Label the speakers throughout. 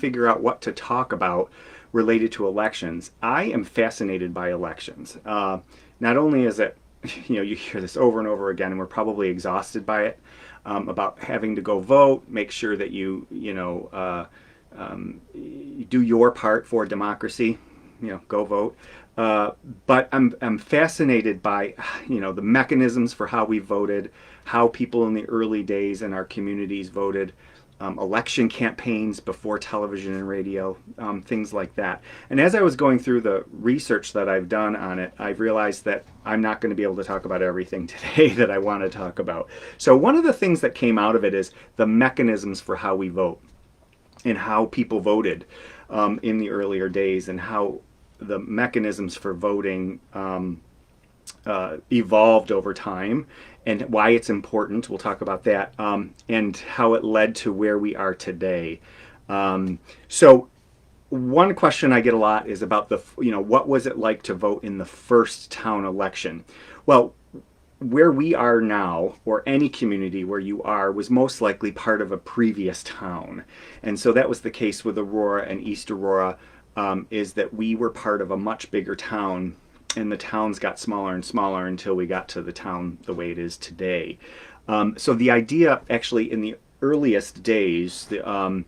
Speaker 1: figure out what to talk about related to elections. I am fascinated by elections. Not only is it, you hear this over and over again, and we're probably exhausted by it, about having to go vote, make sure that you do your part for democracy, go vote. But I'm fascinated by, the mechanisms for how we voted, how people in the early days in our communities voted, election campaigns before television and radio, things like that. And as I was going through the research that I've done on it, I've realized that I'm not going to be able to talk about everything today that I want to talk about. So one of the things that came out of it is the mechanisms for how we vote and how people voted in the earlier days, and how the mechanisms for voting evolved over time, and why it's important. We'll talk about that, and how it led to where we are today. So one question I get a lot is about what was it like to vote in the first town election? Well, where we are now, or any community where you are, was most likely part of a previous town. And so that was the case with Aurora and East Aurora, is that we were part of a much bigger town, and the towns got smaller and smaller until we got to the town the way it is today. So the idea, actually, in the earliest days, the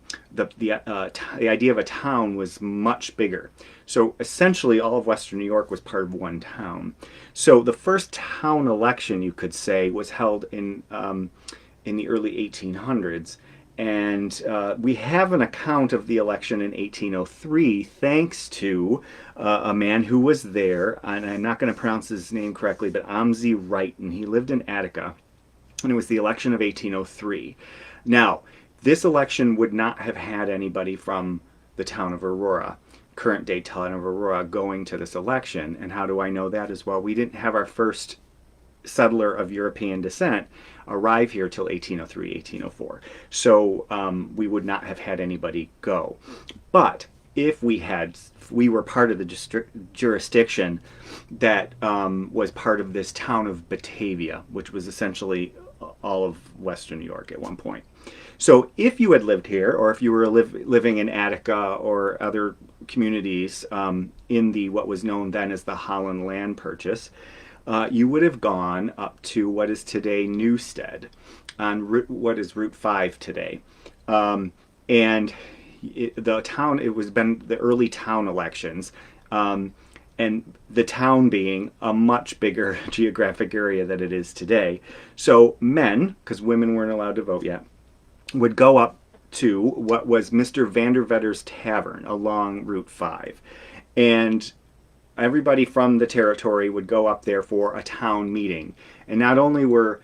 Speaker 1: idea of a town was much bigger. So essentially, all of Western New York was part of one town. So the first town election, you could say, was held in the early 1800s. And we have an account of the election in 1803, thanks to a man who was there, and I'm not going to pronounce his name correctly, but Amzi Wright, and he lived in Attica, and it was the election of 1803. Now, this election would not have had anybody from the town of Aurora, current day town of Aurora, going to this election. And how do I know that as well? We didn't have our first settler of European descent arrive here till 1803, 1804. So we would not have had anybody go. But if we were part of the jurisdiction that was part of this town of Batavia, which was essentially all of Western New York at one point. So if you had lived here, or if you were living in Attica or other communities in the what was known then as the Holland Land Purchase, you would have gone up to what is today Newstead, on what is Route 5 today. And it was been the early town elections, and the town being a much bigger geographic area than it is today. So men, because women weren't allowed to vote yet, would go up to what was Mr. Vandervetter's Tavern along Route 5. And everybody from the territory would go up there for a town meeting. And not only were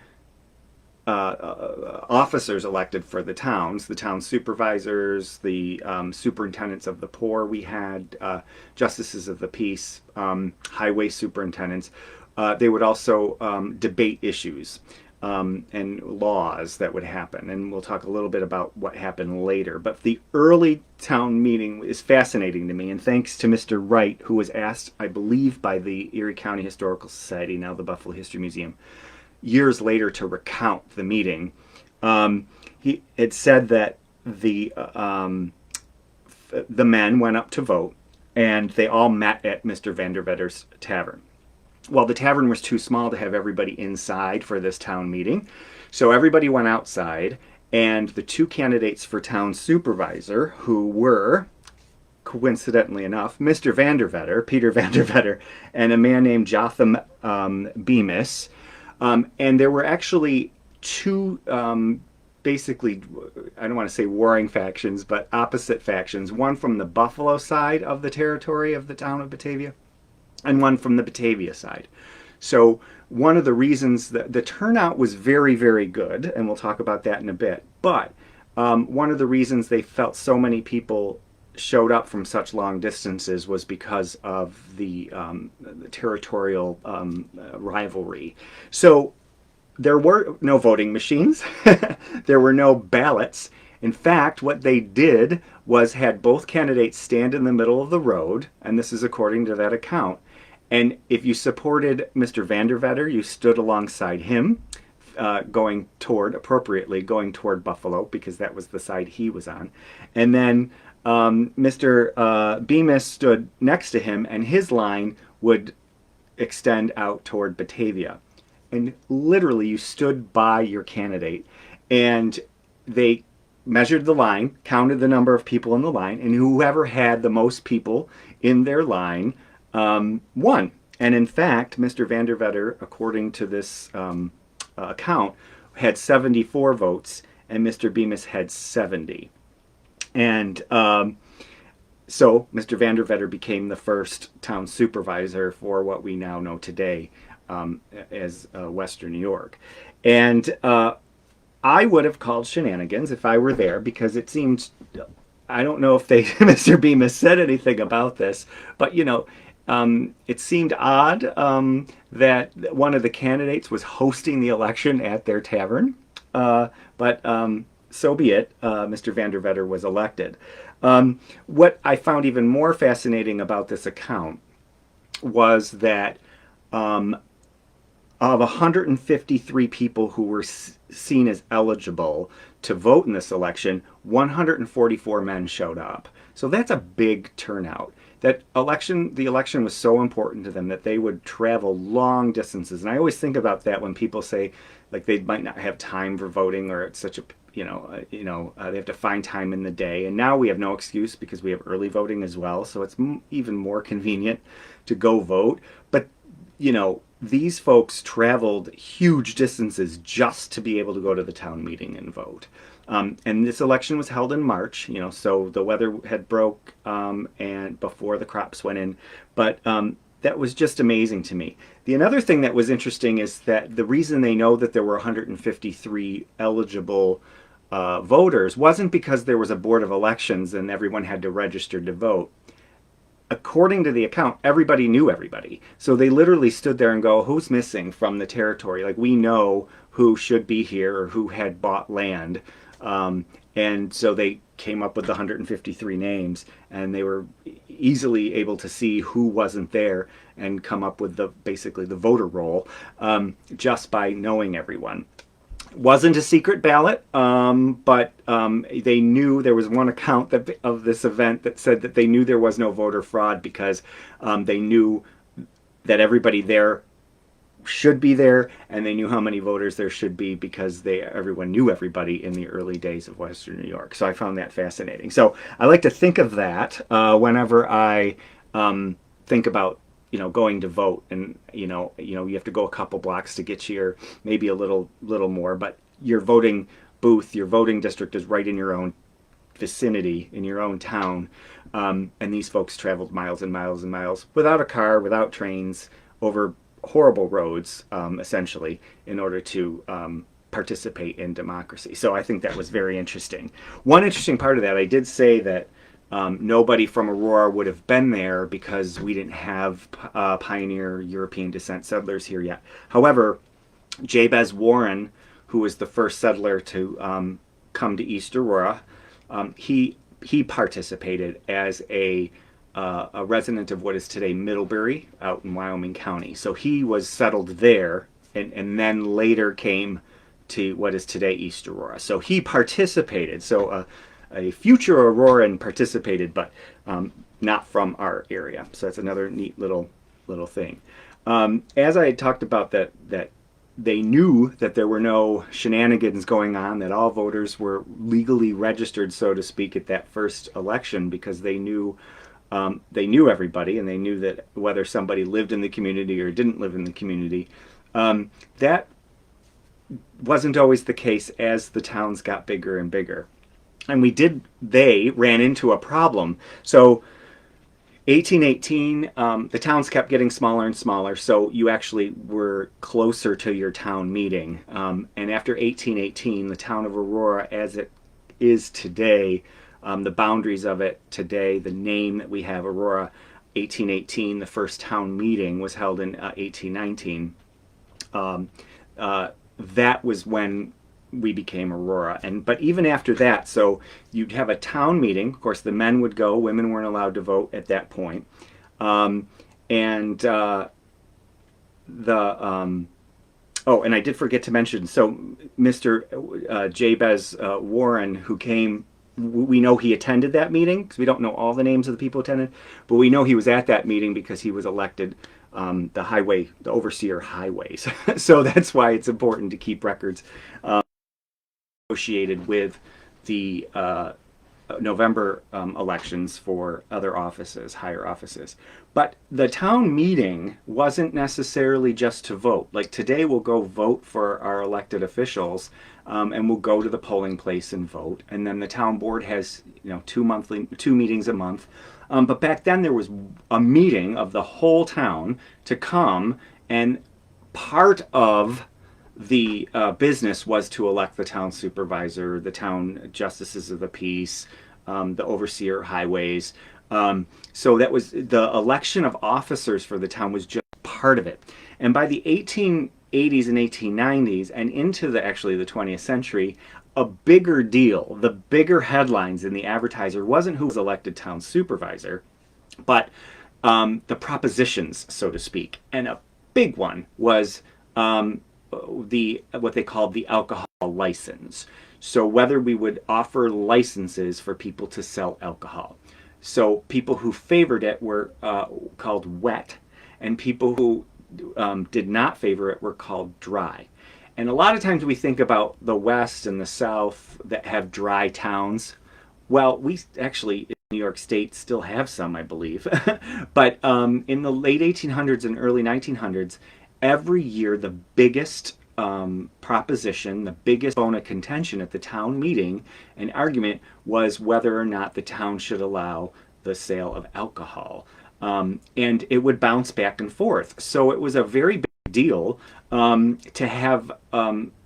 Speaker 1: officers elected for the towns, the town supervisors, the superintendents of the poor, we had justices of the peace, highway superintendents. They would also debate issues and laws that would happen. And we'll talk a little bit about what happened later. But the early town meeting is fascinating to me. And thanks to Mr. Wright, who was asked, I believe, by the Erie County Historical Society, now the Buffalo History Museum, years later to recount the meeting. He had said that the men went up to vote, and they all met at Mr. Vandervetter's Tavern. Well, the tavern was too small to have everybody inside for this town meeting, so everybody went outside, and the two candidates for town supervisor, who were, coincidentally enough, Mr. Vandervetter, Peter Vandervetter, and a man named Jotham Bemis, and there were actually two basically, I don't want to say warring factions, but opposite factions, one from the Buffalo side of the territory of the town of Batavia, and one from the Batavia side. So one of the reasons that the turnout was very, very good, and we'll talk about that in a bit, but one of the reasons they felt so many people showed up from such long distances was because of the territorial rivalry. So there were no voting machines. There were no ballots. In fact, what they did was had both candidates stand in the middle of the road, and this is according to that account. And if you supported Mr. Vandervetter, you stood alongside him, appropriately going toward Buffalo, because that was the side he was on. And then Mr. Bemis stood next to him, and his line would extend out toward Batavia. And literally, you stood by your candidate, and they measured the line, counted the number of people in the line, and whoever had the most people in their line won. And in fact, Mr. Van der Vetter, according to this account, had 74 votes, and Mr. Bemis had 70. And so Mr. Van der Vetter became the first town supervisor for what we now know today as Western New York. And I would have called shenanigans if I were there, because it seemed, I don't know if they Mr. Bemis said anything about this, but it seemed odd that one of the candidates was hosting the election at their tavern. But so be it. Mr. Van der Vetter was elected. What I found even more fascinating about this account was that of 153 people who were seen as eligible to vote in this election, 144 men showed up. So that's a big turnout. The election was so important to them that they would travel long distances. And I always think about that when people say, like, they might not have time for voting, or it's such a they have to find time in the day. And now we have no excuse because we have early voting as well, so it's even more convenient to go vote. But these folks traveled huge distances just to be able to go to the town meeting and vote. And this election was held in March, so the weather had broke and before the crops went in. But that was just amazing to me. The another thing that was interesting is that the reason they know that there were 153 eligible voters wasn't because there was a board of elections and everyone had to register to vote. According to the account, everybody knew everybody. So they literally stood there and go, who's missing from the territory? Like, we know who should be here or who had bought land. And so they came up with the 153 names, and they were easily able to see who wasn't there and come up with basically the voter roll just by knowing everyone. Wasn't a secret ballot, but they knew. There was one account of this event that said that they knew there was no voter fraud because they knew that everybody there should be there, and they knew how many voters there should be because everyone knew everybody in the early days of Western New York. So I found that fascinating. So I like to think of that whenever I think about going to vote, and you have to go a couple blocks to get here, maybe a little more, but your voting booth, your voting district is right in your own vicinity, in your own town, and these folks traveled miles and miles and miles without a car, without trains, over horrible roads, essentially, in order to participate in democracy. So I think that was very interesting. One interesting part of that, I did say that nobody from Aurora would have been there because we didn't have pioneer European descent settlers here yet. However, Jabez Warren, who was the first settler to come to East Aurora, he participated as a resident of what is today Middlebury out in Wyoming County. So he was settled there, and then later came to what is today East Aurora. So he participated. So a future Auroran participated, but not from our area. So that's another neat little thing. As I had talked about that they knew that there were no shenanigans going on, that all voters were legally registered, so to speak, at that first election, because they knew everybody, and they knew that whether somebody lived in the community or didn't live in the community. That wasn't always the case as the towns got bigger and bigger. And they ran into a problem. So 1818, the towns kept getting smaller and smaller, so you actually were closer to your town meeting. And after 1818, the town of Aurora, as it is today, the boundaries of it today, the name that we have, Aurora, 1818, the first town meeting was held in 1819. That was when we became Aurora. But even after that, so you'd have a town meeting. Of course, the men would go. Women weren't allowed to vote at that point. And I did forget to mention, so Mr. Jabez Warren, who came we know he attended that meeting because we don't know all the names of the people who attended, but we know he was at that meeting because he was elected the overseer highways. So that's why it's important to keep records associated with the November elections for other offices, higher offices. But the town meeting wasn't necessarily just to vote. Like today, we'll go vote for our elected officials, and we'll go to the polling place and vote. And then the town board has, two meetings a month. But back then, there was a meeting of the whole town to come, and part of the business was to elect the town supervisor, the town justices of the peace, the overseer highways. So that was the election of officers for the town was just part of it. And by the 1880s and 1890s and into the 20th century, a bigger deal, the bigger headlines in the Advertiser wasn't who was elected town supervisor, but the propositions, so to speak. And a big one was what they called the alcohol license. So whether we would offer licenses for people to sell alcohol. So people who favored it were called wet, and people who did not favor it were called dry. And a lot of times we think about the West and the South that have dry towns. Well, we actually in New York State still have some, I believe. But in the late 1800s and early 1900s, every year the biggest proposition, the biggest bone of contention at the town meeting and argument was whether or not the town should allow the sale of alcohol. And it would bounce back and forth. So it was a very big deal to have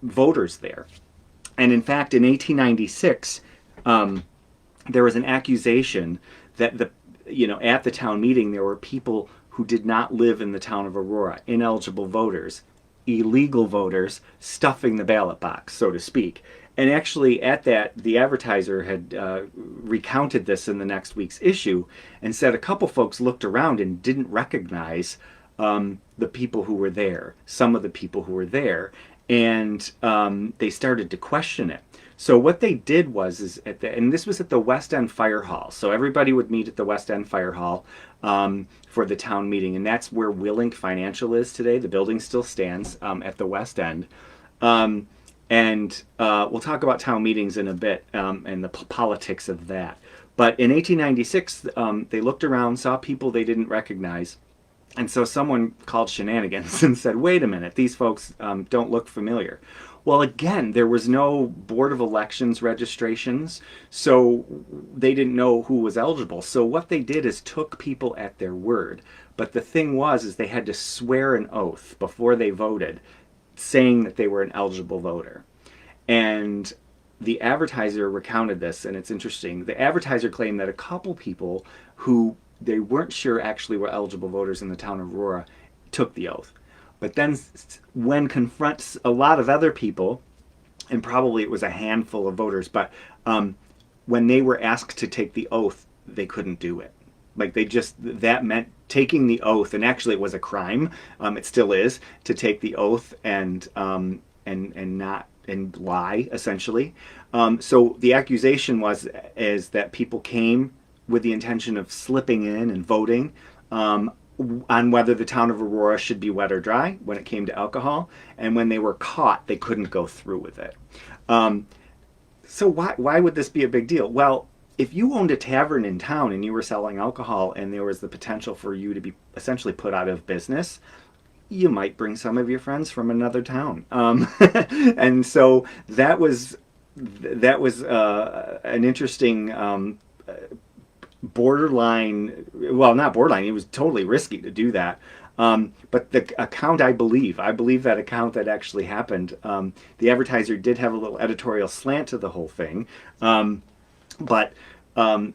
Speaker 1: voters there. And in fact, in 1896, there was an accusation that at the town meeting there were people who did not live in the town of Aurora, ineligible voters, illegal voters, stuffing the ballot box, so to speak. And actually at that, the Advertiser had recounted this in the next week's issue and said a couple folks looked around and didn't recognize the people who were there, some of the people who were there, and they started to question it. So what they did was, and this was at the West End Fire Hall. So everybody would meet at the West End Fire Hall for the town meeting, and that's where Willink Financial is today. The building still stands at the West End. And we'll talk about town meetings in a bit and the politics of that. But in 1896, they looked around, saw people they didn't recognize, and so someone called shenanigans and said, wait a minute, these folks don't look familiar. Well, again, there was no Board of Elections registrations, so they didn't know who was eligible. So what they did is took people at their word. But the thing is they had to swear an oath before they voted, saying that they were an eligible voter. And the Advertiser recounted this, and it's interesting. The Advertiser claimed that a couple people who they weren't sure actually were eligible voters in the town of Aurora took the oath. But then when confronts a lot of other people, and probably it was a handful of voters, but when they were asked to take the oath, they couldn't do it. Like that meant taking the oath, and actually it was a crime. It still is to take the oath and lie, essentially. So the accusation is that people came with the intention of slipping in and voting on whether the town of Aurora should be wet or dry when it came to alcohol, and when they were caught, they couldn't go through with it. So why would this be a big deal? Well, if you owned a tavern in town and you were selling alcohol and there was the potential for you to be essentially put out of business, you might bring some of your friends from another town. And so that was an interesting borderline, well, not borderline, it was totally risky to do that. But the account, I believe that account that actually happened, the Advertiser did have a little editorial slant to the whole thing. But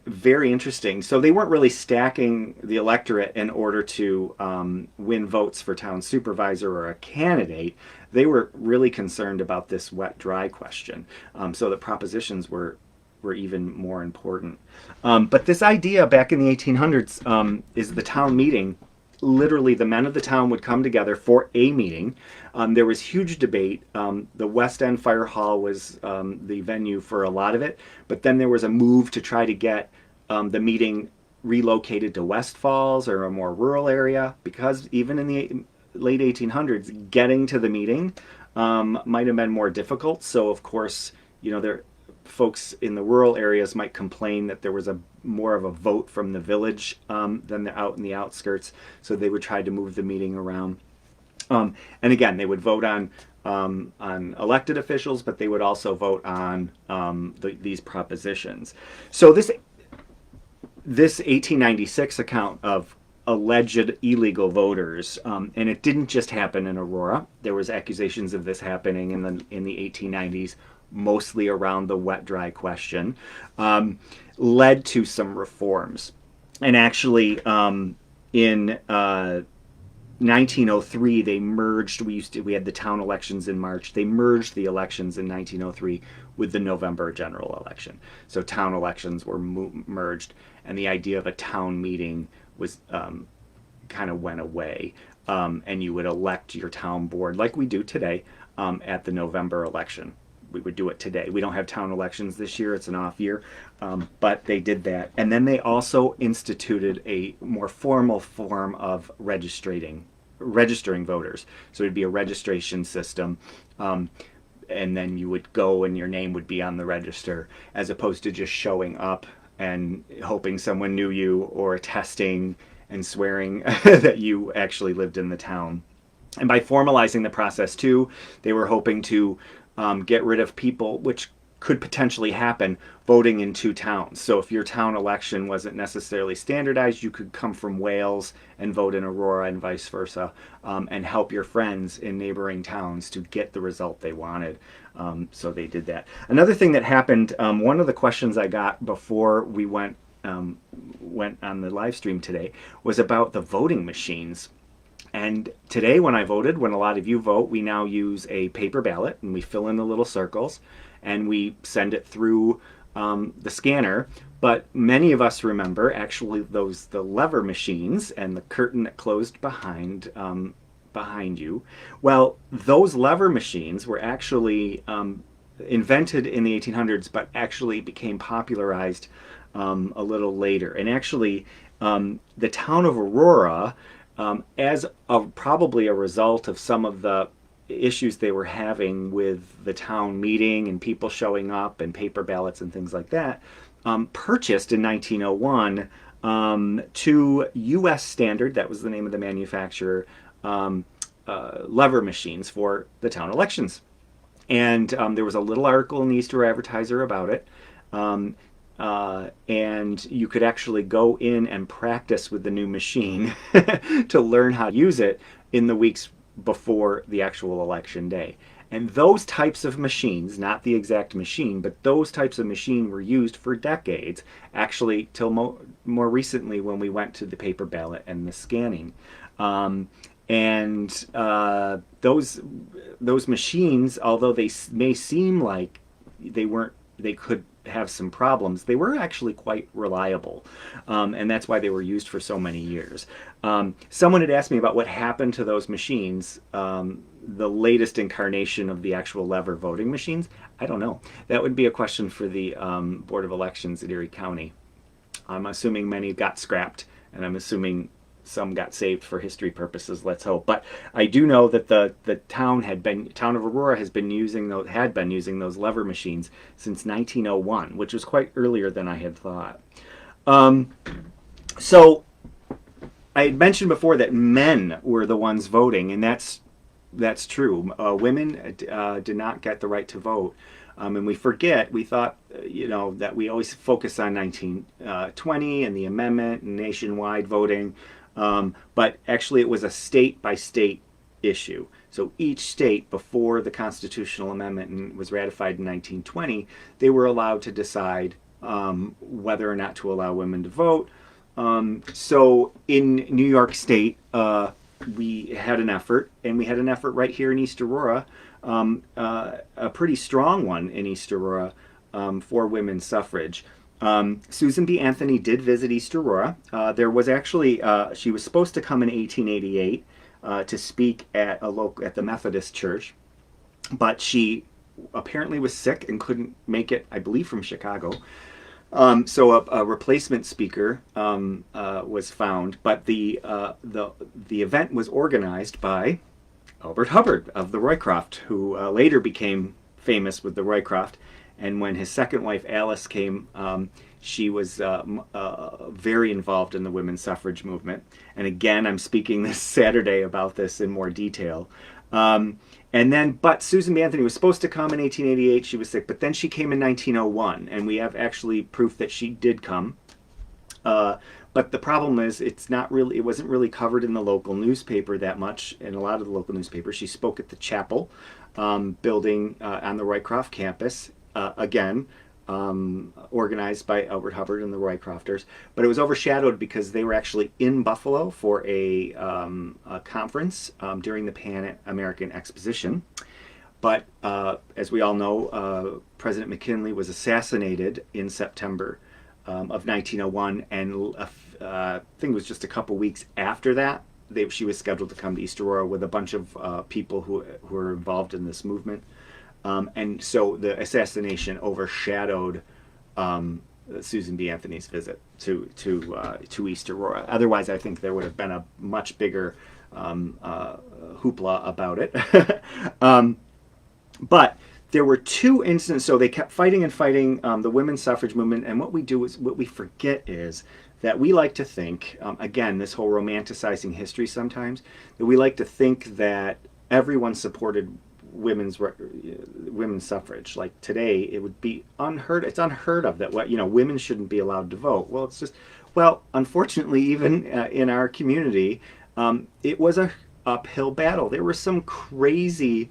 Speaker 1: very interesting. So they weren't really stacking the electorate in order to win votes for town supervisor or a candidate. They were really concerned about this wet-dry question. So the propositions were even more important. But this idea back in the 1800s is the town meeting literally the men of the town would come together for a meeting. There was huge debate. The West End Fire Hall was the venue for a lot of it, but then there was a move to try to get the meeting relocated to West Falls or a more rural area, because even in the late 1800s, getting to the meeting might have been more difficult. So of course, there folks in the rural areas might complain that there was a more of a vote from the village than the out in the outskirts. So they would try to move the meeting around. And again, they would vote on elected officials, but they would also vote on these propositions. So this 1896 account of alleged illegal voters, and it didn't just happen in Aurora. There was accusations of this happening in the 1890s, mostly around the wet-dry question, led to some reforms. And actually, in 1903, they merged. We had the town elections in March. They merged the elections in 1903 with the November general election. So town elections were merged, and the idea of a town meeting was kind of went away. And you would elect your town board like we do today at the November election. We would do it today. We don't have town elections this year. It's an off year. But they did that. And then they also instituted a more formal form of registering voters. So it'd be a registration system. And then you would go and your name would be on the register, as opposed to just showing up and hoping someone knew you, or attesting and swearing that you actually lived in the town. And by formalizing the process too, they were hoping to get rid of people, which could potentially happen, voting in two towns. So if your town election wasn't necessarily standardized, you could come from Wales and vote in Aurora and vice versa, and help your friends in neighboring towns to get the result they wanted. So they did that. Another thing that happened, one of the questions I got before we went on the live stream today was about the voting machines. And today when I voted, when a lot of you vote, we now use a paper ballot, and we fill in the little circles and we send it through the scanner. But many of us remember actually the lever machines and the curtain that closed behind you. Well, those lever machines were actually invented in the 1800s, but actually became popularized a little later. And actually, the town of Aurora, as probably a result of some of the issues they were having with the town meeting and people showing up and paper ballots and things like that, purchased in 1901 to U.S. Standard, that was the name of the manufacturer, lever machines for the town elections. And there was a little article in the East Aurora Advertiser about it. And you could actually go in and practice with the new machine to learn how to use it in the weeks before the actual election day. And those types of machines, not the exact machine, but those types of machine were used for decades, actually till more recently when we went to the paper ballot and the scanning. Those machines, although they may seem like they could have some problems, they were actually quite reliable, and that's why they were used for so many years. Someone had asked me about what happened to those machines, the latest incarnation of the actual lever voting machines. I don't know. That would be a question for the Board of Elections at Erie County. I'm assuming many got scrapped, and I'm assuming some got saved for history purposes. Let's hope. But I do know that the town of Aurora had been using those lever machines since 1901, which was quite earlier than I had thought. So I had mentioned before that men were the ones voting, and that's true. Women did not get the right to vote. And we thought, that we always focus on 1920 and the amendment and nationwide voting. But actually it was a state-by-state issue. So each state, before the constitutional amendment was ratified in 1920, they were allowed to decide whether or not to allow women to vote. So in New York State, we had an effort, and we had an effort right here in East Aurora, a pretty strong one in East Aurora, for women's suffrage. Susan B. Anthony did visit East Aurora. There was actually she was supposed to come in 1888 to speak at at the Methodist Church, but she apparently was sick and couldn't make it. I believe from Chicago. So a replacement speaker was found, but the event was organized by Albert Hubbard of the Roycroft, who later became famous with the Roycroft. And when his second wife Alice came, she was very involved in the women's suffrage movement. And again, I'm speaking this Saturday about this in more detail. But Susan B. Anthony was supposed to come in 1888. She was sick, but then she came in 1901, and we have actually proof that she did come. But the problem is, it wasn't really covered in the local newspaper that much. In a lot of the local newspapers, she spoke at the chapel building on the Roycroft campus. Again, organized by Albert Hubbard and the Roycrofters, but it was overshadowed because they were actually in Buffalo for a conference during the Pan American Exposition. But as we all know, President McKinley was assassinated in September of 1901, and I think it was just a couple weeks after that she was scheduled to come to East Aurora with a bunch of people who were involved in this movement. And so the assassination overshadowed Susan B. Anthony's visit to East Aurora. Otherwise, I think there would have been a much bigger hoopla about it. But there were two incidents. So they kept fighting and fighting the women's suffrage movement. And what we forget is that we like to think, again, this whole romanticizing history sometimes, that we like to think that everyone supported women's suffrage. Like today, it would be unheard. It's unheard of that women shouldn't be allowed to vote. Well, it's just unfortunately, even in our community, it was a uphill battle. There were some crazy,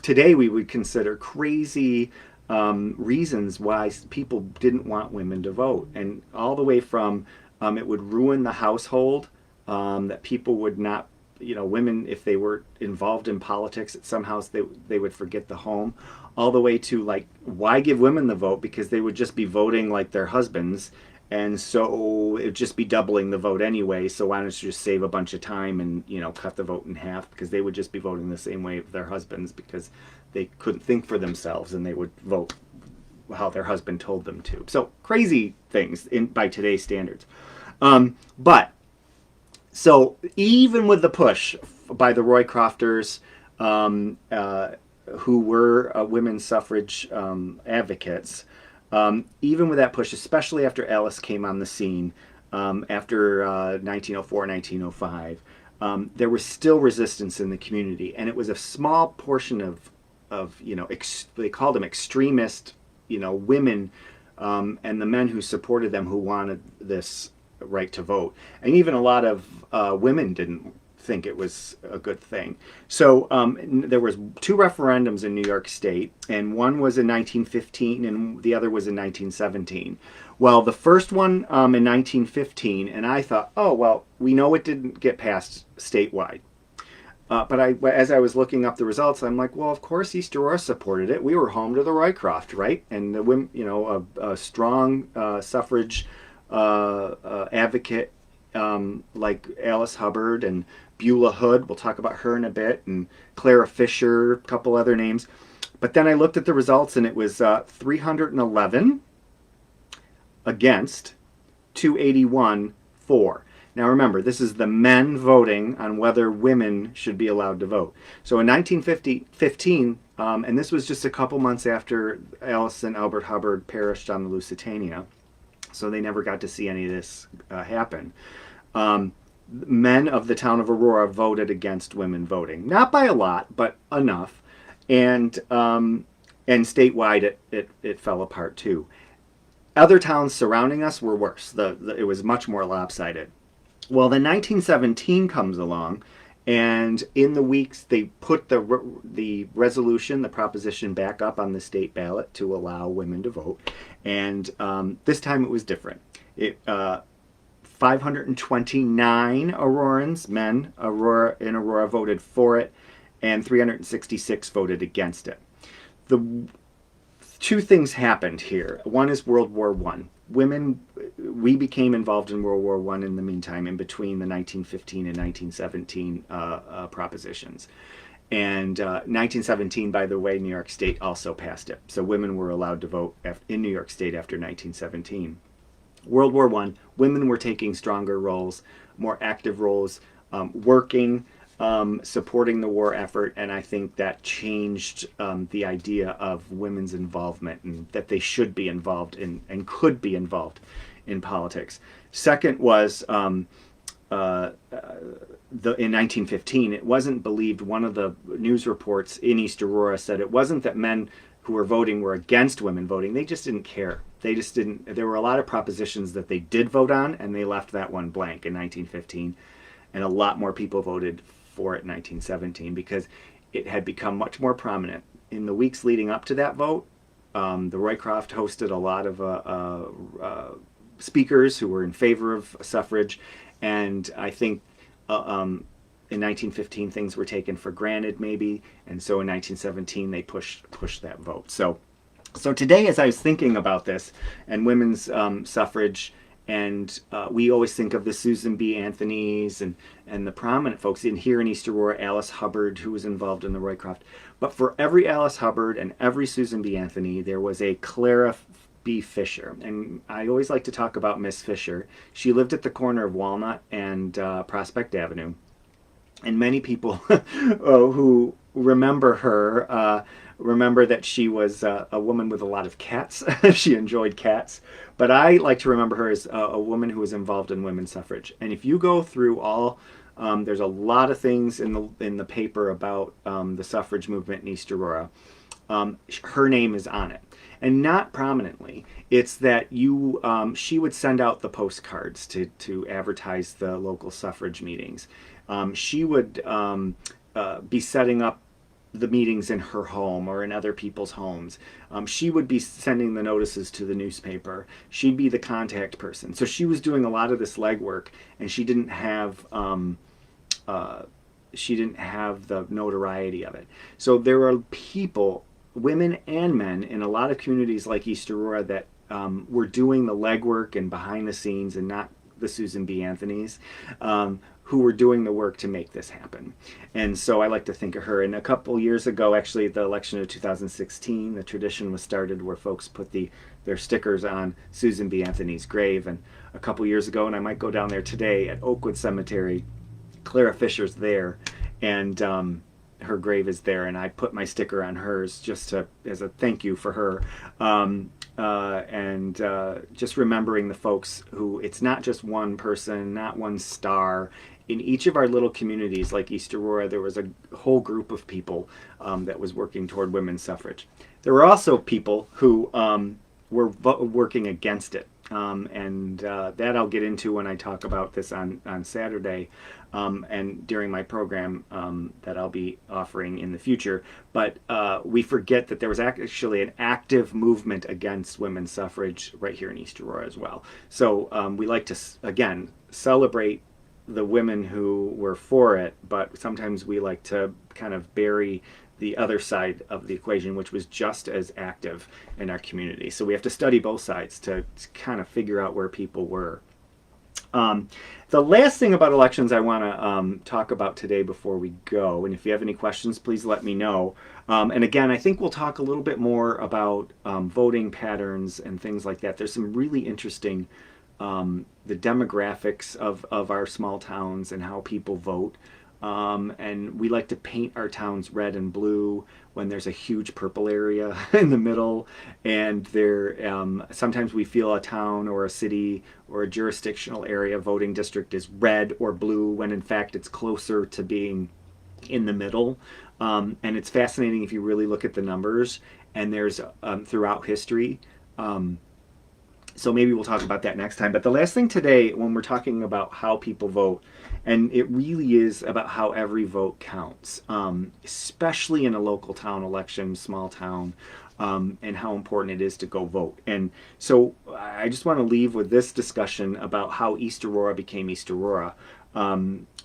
Speaker 1: today we would consider crazy reasons why people didn't want women to vote, and all the way from it would ruin the household, that people would not. Women, if they were involved in politics at some house, they would forget the home, all the way to why give women the vote, because they would just be voting like their husbands, and so it would just be doubling the vote anyway, so why don't you just save a bunch of time and cut the vote in half, because they would just be voting the same way of their husbands because they couldn't think for themselves and they would vote how their husband told them to. So crazy things by today's standards. So even with the push by the Roycrofters, who were women's suffrage advocates, even with that push, especially after Alice came on the scene after 1904, 1905, there was still resistance in the community, and it was a small portion of they called them extremist, women, and the men who supported them who wanted this right to vote, and even a lot of women didn't think it was a good thing. So there was two referendums in New York State, and one was in 1915 and the other was in 1917. Well, the first one in 1915, and I thought, oh well, we know it didn't get passed statewide. But as I was looking up the results, I'm like, well, of course East Aurora supported it. We were home to the Roycroft, right? And the women, a strong suffrage advocate like Alice Hubbard and Beulah Hood. We'll talk about her in a bit, and Clara Fisher, a couple other names. But then I looked at the results, and it was 311 against, 281 for. Now remember, this is the men voting on whether women should be allowed to vote. So in 1915, and this was just a couple months after Alice and Albert Hubbard perished on the Lusitania, so they never got to see any of this happen. Men of the town of Aurora voted against women voting. Not by a lot, but enough. And statewide, it fell apart too. Other towns surrounding us were worse. It was much more lopsided. Well, then 1917 comes along, and in the weeks they put the resolution, the proposition, back up on the state ballot to allow women to vote. And this time it was different. 529 Aurorans, men in Aurora, voted for it, and 366 voted against it. The two things happened here. One is World War One. We became involved in World War One in the meantime, in between the 1915 and 1917 propositions. And 1917, by the way, New York State also passed it. So women were allowed to vote in New York State after 1917. World War One, women were taking stronger roles, more active roles, working, supporting the war effort, and I think that changed the idea of women's involvement and that they should be involved in and could be involved in politics. Second was in 1915, it wasn't believed. One of the news reports in East Aurora said it wasn't that men who were voting were against women voting. They just didn't care. They just didn't. There were a lot of propositions that they did vote on, and they left that one blank in 1915. And a lot more people voted for it in 1917 because it had become much more prominent. In the weeks leading up to that vote, the Roycroft hosted a lot of speakers who were in favor of suffrage, and I think in 1915 things were taken for granted maybe, and so in 1917 they pushed that vote. So today, as I was thinking about this and women's suffrage, and we always think of the Susan B. Anthonys and the prominent folks here in East Aurora, Alice Hubbard, who was involved in the Roycroft. But for every Alice Hubbard and every Susan B. Anthony, there was a Clara B. Fisher. And I always like to talk about Miss Fisher. She lived at the corner of Walnut and Prospect Avenue. And many people who remember her remember that she was a woman with a lot of cats. She enjoyed cats. But I like to remember her as a woman who was involved in women's suffrage. And if you go through all, there's a lot of things in the paper about the suffrage movement in East Aurora. Her name is on it. And not prominently. It's that she would send out the postcards to advertise the local suffrage meetings. She would be setting up the meetings in her home or in other people's homes. She would be sending the notices to the newspaper. She'd be the contact person. So she was doing a lot of this legwork, and she didn't have the notoriety of it. So there are people, women and men, in a lot of communities like East Aurora that were doing the legwork and behind the scenes, and not the Susan B. Anthonys, who were doing the work to make this happen. And so I like to think of her. And a couple years ago, actually, the election of 2016, the tradition was started where folks put their stickers on Susan B. Anthony's grave. And a couple years ago, and I might go down there today at Oakwood Cemetery, Clara Fisher's there, and her grave is there, and I put my sticker on hers just as a thank you for her. And just remembering the folks who, it's not just one person, not one star. In each of our little communities like East Aurora, there was a whole group of people that was working toward women's suffrage. There were also people who were working against it. And that I'll get into when I talk about this on Saturday and during my program that I'll be offering in the future. But we forget that there was actually an active movement against women's suffrage right here in East Aurora as well. So we like to, again, celebrate the women who were for it, but sometimes we like to kind of bury the other side of the equation, which was just as active in our community. So we have to study both sides to kind of figure out where people were. The last thing about elections I want to talk about today before we go, and if you have any questions, please let me know. And again, I think we'll talk a little bit more about voting patterns and things like that. There's some really interesting the demographics of our small towns and how people vote. And we like to paint our towns red and blue when there's a huge purple area in the middle. And sometimes we feel a town or a city or a jurisdictional area voting district is red or blue when in fact it's closer to being in the middle. And it's fascinating if you really look at the numbers, and there's throughout history. So maybe we'll talk about that next time. But the last thing today, when we're talking about how people vote, and it really is about how every vote counts, especially in a local town election, small town. and how important it is to go vote. And so I just want to leave with this discussion about how East Aurora became East Aurora.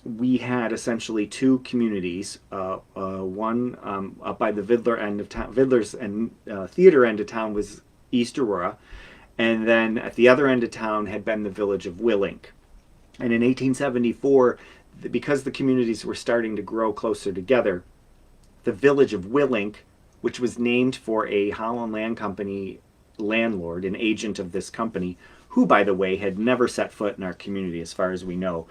Speaker 1: We had essentially two communities. One up by the Vidler end of town, Vidler's and theater end of town was East Aurora, and then at the other end of town had been the village of Willink. And in 1874, because the communities were starting to grow closer together, the village of Willink, which was named for a Holland Land Company landlord, an agent of this company, who, by the way, had never set foot in our community as far as we know.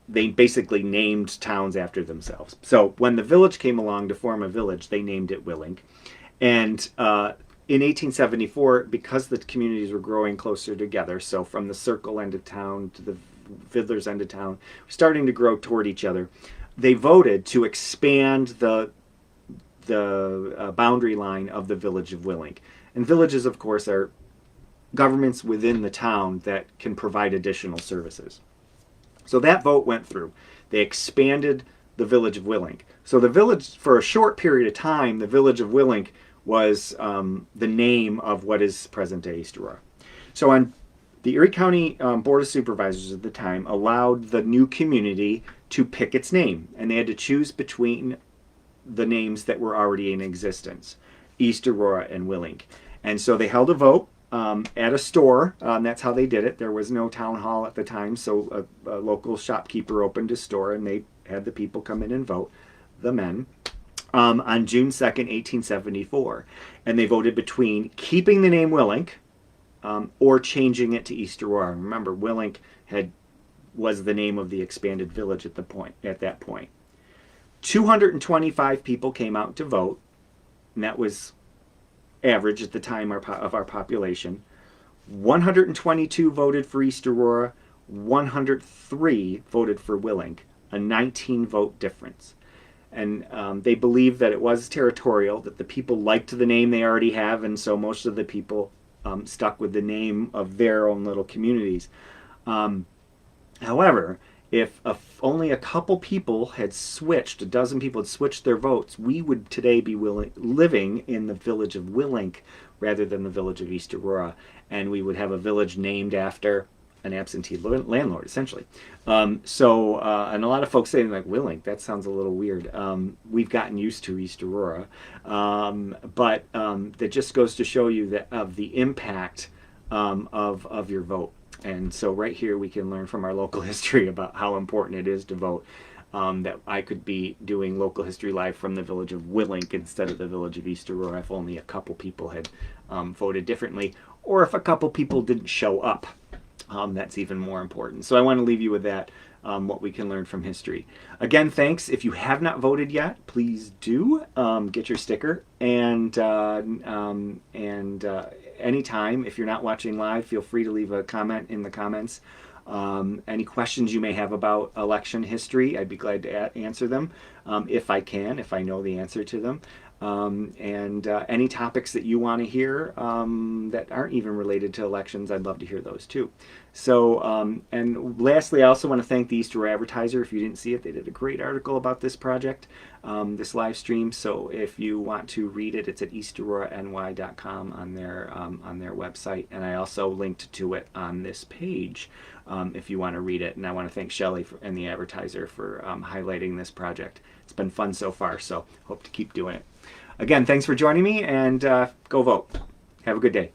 Speaker 1: They basically named towns after themselves. So when the village came along to form a village, they named it Willink. And in 1874, because the communities were growing closer together, so from the Circle end of town to the Vidler's end of town, starting to grow toward each other, they voted to expand the boundary line of the village of Willink. And villages, of course, are governments within the town that can provide additional services. So that vote went through. They expanded the village of Willink. So the village, for a short period of time, the village of Willink was the name of what is present-day East Aurora. So on the Erie County Board of Supervisors at the time allowed the new community to pick its name, and they had to choose between the names that were already in existence, East Aurora and Willink. And so they held a vote at a store. That's how they did it. There was no town hall at the time, so a local shopkeeper opened a store, and they had the people come in and vote, the men, on June 2nd, 1874. And they voted between keeping the name Willink or changing it to East Aurora. Remember, Willink was the name of the expanded village at that point. 225 people came out to vote, and that was average at the time of our population. 122 voted for East Aurora, 103 voted for Willink, a 19-vote difference. And they believed that it was territorial, that the people liked the name they already have, and so most of the people stuck with the name of their own little communities. However, if only a couple people had switched, a dozen people had switched their votes, we would today be living in the village of Willink rather than the village of East Aurora. And we would have a village named after an absentee landlord, essentially. And a lot of folks say, like, Willink, that sounds a little weird. We've gotten used to East Aurora. But that just goes to show you that of the impact of your vote. And so right here we can learn from our local history about how important it is to vote. That I could be doing local history live from the village of Willink instead of the village of East Aurora if only a couple people had voted differently, or if a couple people didn't show up. That's even more important. So I want to leave you with that, what we can learn from history. Again, thanks. If you have not voted yet, please do get your sticker. And anytime, if you're not watching live, feel free to leave a comment in the comments. Any questions you may have about election history, I'd be glad to answer them if I can, if I know the answer to them. Any topics that you want to hear that aren't even related to elections, I'd love to hear those too. So, and lastly, I also want to thank the East Aurora Advertiser. If you didn't see it, they did a great article about this project, this live stream. So if you want to read it, it's at eastaurorany.com on their website. And I also linked to it on this page if you want to read it. And I want to thank Shelley and the Advertiser for highlighting this project. It's been fun so far, so hope to keep doing it. Again, thanks for joining me, and go vote. Have a good day.